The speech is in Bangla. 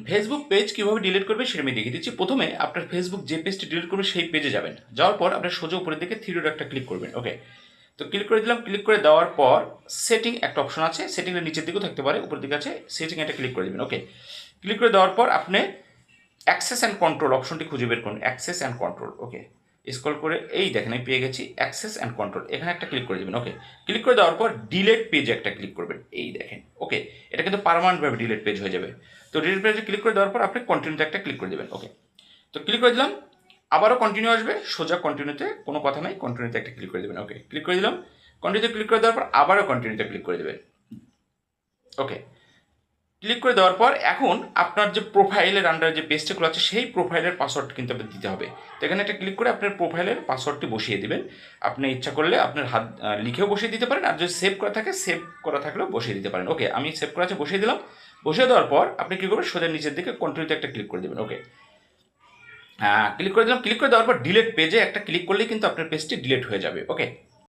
ফেসবুক পেজ কীভাবে ডিলিট করবে সেটা আমি দেখিয়ে দিচ্ছি। প্রথমে আপনার ফেসবুক যে পেজটি ডিলিট করবে সেই পেজে যাবেন, যাওয়ার পর আপনার সোজা উপরের দিকে থ্রি ডট একটা ক্লিক করবেন। ওকে, তো ক্লিক করে দিলাম। ক্লিক করে দেওয়ার পর সেটিং একটা অপশন আছে, সেটিংয়ের নিচের দিকেও থাকতে পারে, উপরের দিকে আছে, সেটিং এটা ক্লিক করে দেবেন। ওকে, ক্লিক করে দেওয়ার পর আপনি অ্যাক্সেস অ্যান্ড কন্ট্রোল অপশনটি খুঁজে বের করুন, access and control. Okay, scroll করে এই দেখেন আমি পেয়ে গেছি অ্যাক্সেস অ্যান্ড কন্ট্রোল, এখানে একটা ক্লিক করে দেবেন। ওকে, ক্লিক করে দেওয়ার পর ডিলেট পেজে একটা ক্লিক করবেন, এই দেখেন। ওকে, এটা কিন্তু পার্মানেন্টভাবে ডিলেট পেজ হয়ে যাবে। তো ডিলেট পেজে ক্লিক করে দেওয়ার পর আপনি কন্টিনিউতে একটা ক্লিক করে দেবেন। ওকে, তো ক্লিক করে দিলাম, আবারও কন্টিনিউ আসবে, সোজা কন্টিনিউতে কোনো কথা নাই, কন্টিনিউতে একটা ক্লিক করে দেবেন। ওকে, ক্লিক করে দিলাম, কন্টিনিউতে ক্লিক করে দেওয়ার পর আবারও কন্টিনিউতে ক্লিক করে দেবেন। ওকে, ক্লিক করে দেওয়ার পর এখন আপনার যে প্রোফাইলের আন্ডারে যে পেজটা খোলা আছে সেই প্রোফাইলের পাসওয়ার্ড কিন্তু আপনার দিতে হবে। তো এখানে একটা ক্লিক করে আপনার প্রোফাইলের পাসওয়ার্ডটি বসিয়ে দিবেন। আপনি ইচ্ছা করলে আপনার হাত লিখেও বসিয়ে দিতে পারেন, আর যদি সেভ করা থাকে সেভ করা থাকলেও বসিয়ে দিতে পারেন। ওকে, আমি সেভ করা আছে বসিয়ে দিলাম। বসিয়ে দেওয়ার পর আপনি কী করবেন, সোজা নিচের দিকে কন্টিনিউতে একটা ক্লিক করে দেবেন। ওকে, ক্লিক করে দিলাম। ক্লিক করে দেওয়ার পর ডিলেট পেজে একটা ক্লিক করলেই কিন্তু আপনার পেজটি ডিলেট হয়ে যাবে। ওকে।